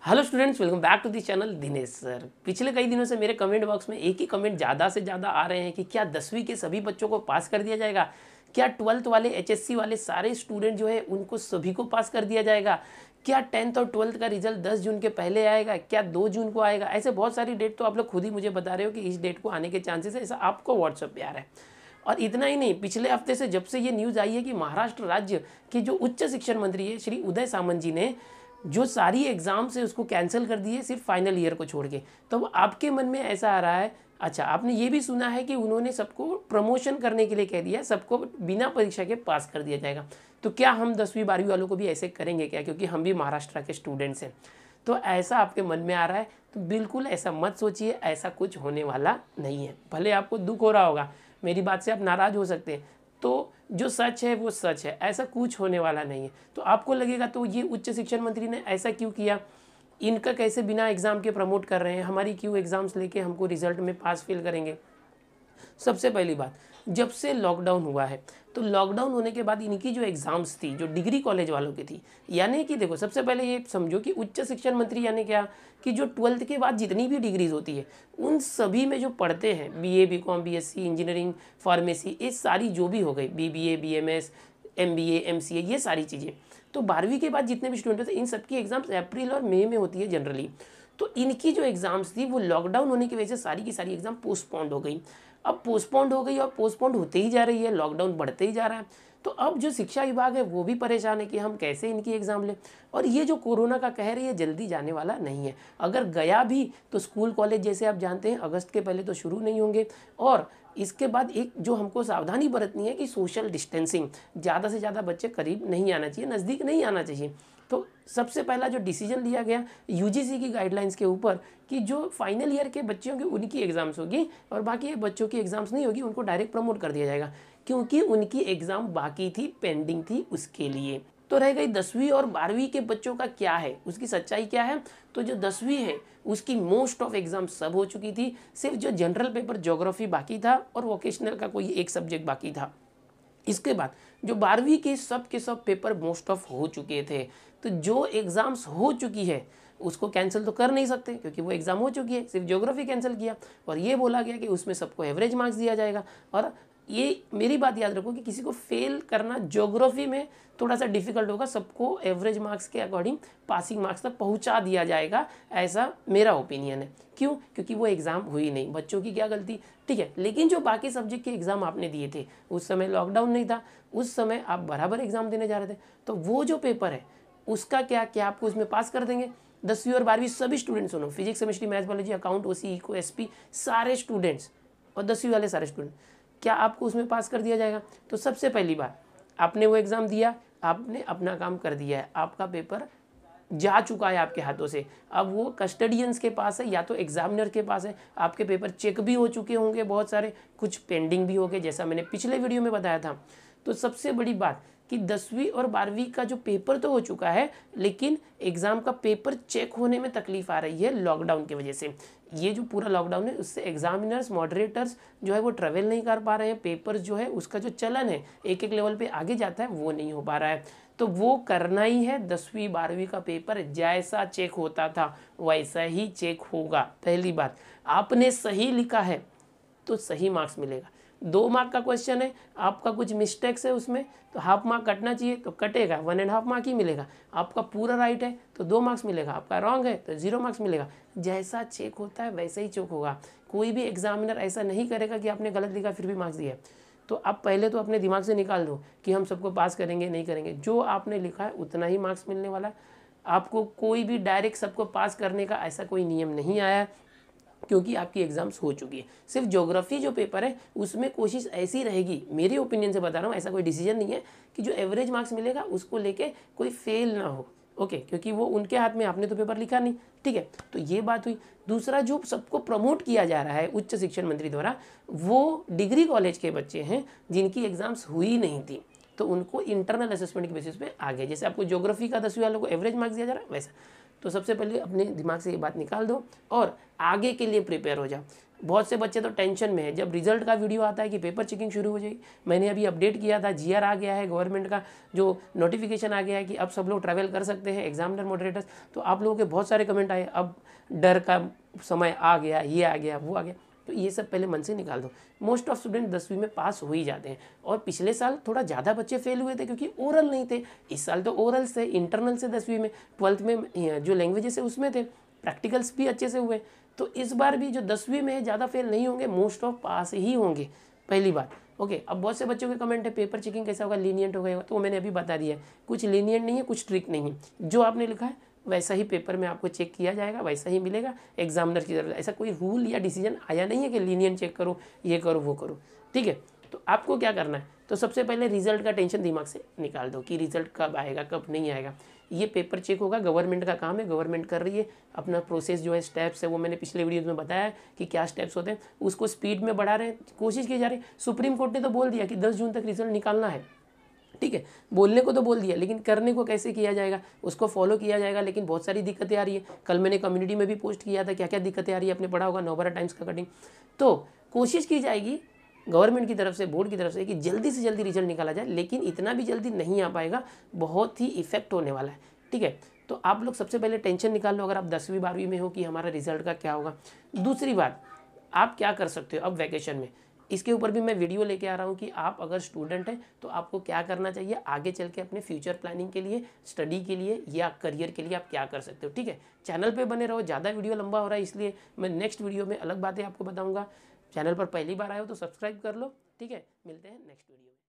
Hello students, welcome back to this channel Dinesh sir. पिछले कई दिनों से मेरे कमेंट बॉक्स में एक ही कमेंट ज़्यादा से ज़्यादा आ रहे हैं कि क्या 10वीं के सभी बच्चों को पास कर दिया जाएगा, क्या 12th वाले एचएससी वाले सारे स्टूडेंट जो है उनको सभी को पास कर दिया जाएगा, क्या 10th और 12th का रिजल्ट 10 जून के पहले आएगा, क्या 2 जून को आएगा। ऐसे बहुत सारी डेट तो आप लोग खुद ही मुझे बता रहे हो कि इस डेट को आने के चांसेस है, ऐसा आपको व्हाट्सएप पे आ रहा है। और इतना ही नहीं, पिछले हफ्ते से जब से ये न्यूज़ आई है कि महाराष्ट्र राज्य के जो उच्च शिक्षण मंत्री है श्री उदय सामंत जी ने जो सारी एग्जाम्स है उसको कैंसिल कर दिए, सिर्फ फाइनल ईयर को छोड़ के। तो अब आपके मन में ऐसा आ रहा है, अच्छा आपने ये भी सुना है कि उन्होंने सबको प्रमोशन करने के लिए कह दिया, सबको बिना परीक्षा के पास कर दिया जाएगा। तो क्या हम 10वीं 12वीं वालों को भी ऐसे करेंगे क्या, क्योंकि हम भी महाराष्ट्र के स्टूडेंट्स हैं। तो ऐसा आपके मन में आ रहा है तो बिल्कुल ऐसा मत सोचिए, ऐसा कुछ होने वाला नहीं है। भले आपको दुख हो रहा होगा, मेरी बात से आप नाराज़ हो सकते हैं, तो जो सच है वो सच है, ऐसा कुछ होने वाला नहीं है। तो आपको लगेगा तो ये उच्च शिक्षण मंत्री ने ऐसा क्यों किया, इनका कैसे बिना एग्ज़ाम के प्रमोट कर रहे हैं, हमारी क्यों एग्ज़ाम्स लेके हमको रिजल्ट में पास फेल करेंगे। सबसे पहली बात, जब से लॉकडाउन हुआ है तो लॉकडाउन होने के बाद इनकी जो एग्ज़ाम्स थी जो डिग्री कॉलेज वालों की थी, यानी कि देखो सबसे पहले ये समझो कि उच्च शिक्षण मंत्री यानी क्या, कि जो 12th के बाद जितनी भी डिग्रीज होती है उन सभी में जो पढ़ते हैं BA BCom BSc engineering pharmacy, ये सारी जो भी हो गई बीबीए बीएमएस एमबीए एमसीए, ये सारी चीज़ें तो 12वीं के बाद जितने भी स्टूडेंट होते हैं इन सबकी एग्ज़ाम्स अप्रैल और मई में होती है जनरली। तो इनकी जो एग्ज़ाम्स थी वो लॉकडाउन होने की वजह से सारी की सारी एग्ज़ाम पोस्टपोन्ड हो गई। अब पोस्टपोन्ड हो गई और पोस्टपोन्ड होते ही जा रही है, लॉकडाउन बढ़ते ही जा रहा है। तो अब जो शिक्षा विभाग है वो भी परेशान है कि हम कैसे इनकी एग्ज़ाम लें। और ये जो कोरोना का कहर है ये जल्दी जाने वाला नहीं है, अगर गया भी तो स्कूल कॉलेज जैसे आप जानते हैं अगस्त के पहले तो शुरू नहीं होंगे। और इसके बाद एक जो हमको सावधानी बरतनी है कि सोशल डिस्टेंसिंग, ज़्यादा से ज़्यादा बच्चे करीब नहीं आना चाहिए, नज़दीक नहीं आना चाहिए। तो सबसे पहला जो डिसीजन लिया गया यूजीसी की गाइडलाइंस के ऊपर कि जो फाइनल ईयर के बच्चे होंगे उनकी एग्ज़ाम्स होगी और बाकी बच्चों की एग्ज़ाम्स नहीं होगी, उनको डायरेक्ट प्रमोट कर दिया जाएगा, क्योंकि उनकी एग्ज़ाम बाकी थी, पेंडिंग थी उसके लिए। तो रह गई 10वीं और 12वीं के बच्चों का क्या है, उसकी सच्चाई क्या है। तो जो 10वीं है उसकी मोस्ट ऑफ एग्ज़ाम सब हो चुकी थी, सिर्फ जो जनरल पेपर ज्योग्राफी बाकी था और वोकेशनल का कोई एक सब्जेक्ट बाकी था। इसके बाद जो 12वीं के सब पेपर मोस्ट ऑफ हो चुके थे। तो जो एग्ज़ाम्स हो चुकी है उसको कैंसिल तो कर नहीं सकते क्योंकि वो एग्ज़ाम हो चुकी है, सिर्फ ज्योग्राफी कैंसिल किया और ये बोला गया कि उसमें सबको एवरेज मार्क्स दिया जाएगा। और ये मेरी बात याद रखो कि किसी को फेल करना ज्योग्राफी में थोड़ा सा डिफिकल्ट होगा, सबको एवरेज मार्क्स के अकॉर्डिंग पासिंग मार्क्स तक पहुंचा दिया जाएगा, ऐसा मेरा ओपिनियन है। क्यों? क्योंकि वो एग्ज़ाम हुई नहीं, बच्चों की क्या गलती, ठीक है। लेकिन जो बाकी सब्जेक्ट के एग्ज़ाम आपने दिए थे उस समय लॉकडाउन नहीं था, उस समय आप बराबर एग्ज़ाम देने जा रहे थे, तो वो जो पेपर है उसका क्या आपको उसमें पास कर देंगे। 10वीं और 12वीं सभी स्टूडेंट्स सुनो, physics chemistry maths biology account OC eco SP सारे स्टूडेंट्स और 10वीं वाले सारे स्टूडेंट, क्या आपको उसमें पास कर दिया जाएगा। तो सबसे पहली बात, आपने वो एग्ज़ाम दिया, आपने अपना काम कर दिया है, आपका पेपर जा चुका है आपके हाथों से। अब वो कस्टडियंस के पास है या तो एग्जामिनर के पास है, आपके पेपर चेक भी हो चुके होंगे बहुत सारे, कुछ पेंडिंग भी हो गए जैसा मैंने पिछले वीडियो में बताया था। तो सबसे बड़ी बात कि 10वीं और 12वीं का जो पेपर तो हो चुका है, लेकिन एग्ज़ाम का पेपर चेक होने में तकलीफ आ रही है लॉकडाउन की वजह से। ये जो पूरा लॉकडाउन है उससे एग्जामिनर्स मॉडरेटर्स जो है वो ट्रेवल नहीं कर पा रहे हैं, पेपर जो है उसका जो चलन है एक एक लेवल पे आगे जाता है वो नहीं हो पा रहा है। तो वो करना ही है, 10वीं 12वीं का पेपर जैसा चेक होता था वैसा ही चेक होगा। पहली बात, आपने सही लिखा है तो सही मार्क्स मिलेगा। 2 मार्क का क्वेश्चन है, आपका कुछ मिस्टेक्स है उसमें तो हाफ मार्क कटना चाहिए तो कटेगा, 1.5 मार्क ही मिलेगा। आपका पूरा राइट है तो 2 मार्क्स मिलेगा, आपका रॉन्ग है तो 0 मार्क्स मिलेगा। जैसा चेक होता है वैसा ही चेक होगा, कोई भी एग्जामिनर ऐसा नहीं करेगा कि आपने गलत लिखा फिर भी मार्क्स दिया। तो आप पहले तो अपने दिमाग से निकाल दो कि हम सबको पास करेंगे नहीं करेंगे, जो आपने लिखा है उतना ही मार्क्स मिलने वाला है। आपको कोई भी डायरेक्ट सबको पास करने का ऐसा कोई नियम नहीं आया है, क्योंकि आपकी एग्जाम्स हो चुकी है। सिर्फ ज्योग्राफी जो पेपर है उसमें कोशिश ऐसी रहेगी, मेरे ओपिनियन से बता रहा हूँ, ऐसा कोई डिसीजन नहीं है, कि जो एवरेज मार्क्स मिलेगा उसको लेके कोई फेल ना हो, ओके, क्योंकि वो उनके हाथ में, आपने तो पेपर लिखा नहीं, ठीक है। तो ये बात हुई। दूसरा, जो सबको प्रमोट किया जा रहा है उच्च शिक्षण मंत्री द्वारा, वो डिग्री कॉलेज के बच्चे हैं जिनकी एग्जाम्स हुई नहीं थी, तो उनको इंटरनल असेसमेंट के बेसिस पे आगे, जैसे आपको ज्योग्राफी का 10वीं वालों को एवरेज मार्क्स दिया जा रहा है वैसा। तो सबसे पहले अपने दिमाग से ये बात निकाल दो और आगे के लिए प्रिपेयर हो जाओ। बहुत से बच्चे तो टेंशन में है, जब रिजल्ट का वीडियो आता है कि पेपर चेकिंग शुरू हो जाएगी। मैंने अभी अपडेट किया था, जीआर आ गया है, गवर्नमेंट का जो नोटिफिकेशन आ गया है कि अब सब लोग ट्रैवल कर सकते हैं एग्जामिनर मॉडरेटर्स। तो आप लोगों के बहुत सारे कमेंट आए, अब डर का समय आ गया, ये आ गया, वो आ गया। तो ये सब पहले मन से निकाल दो। मोस्ट ऑफ स्टूडेंट 10वीं में पास हो ही जाते हैं, और पिछले साल थोड़ा ज़्यादा बच्चे फेल हुए थे क्योंकि ओरल नहीं थे। इस साल तो ओरल्स थे, इंटरनल से 10वीं में, 12th में जो लैंग्वेजेस है उसमें थे, प्रैक्टिकल्स भी अच्छे से हुए। तो इस बार भी जो 10वीं में ज़्यादा फेल नहीं होंगे, मोस्ट ऑफ पास ही होंगे, पहली बात। ओके, अब बहुत से बच्चों के कमेंट है पेपर चेकिंग कैसा होगा, लीनियंट होगा, तो वो मैंने अभी बता दिया है, कुछ लीनियंट नहीं है, कुछ ट्रिक नहीं है। जो आपने लिखा है वैसा ही पेपर में आपको चेक किया जाएगा, वैसा ही मिलेगा एग्जामिनर की तरफ। ऐसा कोई रूल या डिसीजन आया नहीं है कि लीनियंट चेक करो, ये करो, वो करो, ठीक है। तो आपको क्या करना है, तो सबसे पहले रिजल्ट का टेंशन दिमाग से निकाल दो कि रिजल्ट कब आएगा, कब नहीं आएगा। ये पेपर चेक होगा, गवर्नमेंट का काम है, गवर्नमेंट कर रही है अपना प्रोसेस जो है, स्टेप्स है, वो मैंने पिछले वीडियो में बताया है कि क्या स्टेप्स होते हैं, उसको स्पीड में बढ़ा रहे हैं, कोशिश की जा रही है। सुप्रीम कोर्ट ने तो बोल दिया कि 10 जून तक रिजल्ट निकालना है, ठीक है, बोलने को तो बोल दिया, लेकिन करने को कैसे किया जाएगा, उसको फॉलो किया जाएगा। लेकिन बहुत सारी दिक्कतें आ रही है, कल मैंने कम्युनिटी में भी पोस्ट किया था क्या क्या दिक्कतें आ रही है, आपने पढ़ा होगा नवभारत टाइम्स का कटिंग। तो कोशिश की जाएगी गवर्नमेंट की तरफ से, बोर्ड की तरफ से, कि जल्दी से जल्दी रिजल्ट निकाला जाए, लेकिन इतना भी जल्दी नहीं आ पाएगा, बहुत ही इफेक्ट होने वाला है, ठीक है। तो आप लोग सबसे पहले टेंशन निकाल लो अगर आप 10वीं 12वीं में हो कि हमारा रिजल्ट का क्या होगा। दूसरी बात, आप क्या कर सकते हो अब वैकेशन में, इसके ऊपर भी मैं वीडियो लेके आ रहा हूँ कि आप अगर स्टूडेंट हैं तो आपको क्या करना चाहिए आगे चल के अपने फ्यूचर प्लानिंग के लिए, स्टडी के लिए या करियर के लिए, आप क्या कर सकते हो, ठीक है। चैनल पे बने रहो, ज़्यादा वीडियो लंबा हो रहा है इसलिए मैं नेक्स्ट वीडियो में अलग बातें आपको बताऊँगा। चैनल पर पहली बार आए हो तो सब्सक्राइब कर लो, ठीक है। मिलते हैं नेक्स्ट वीडियो में।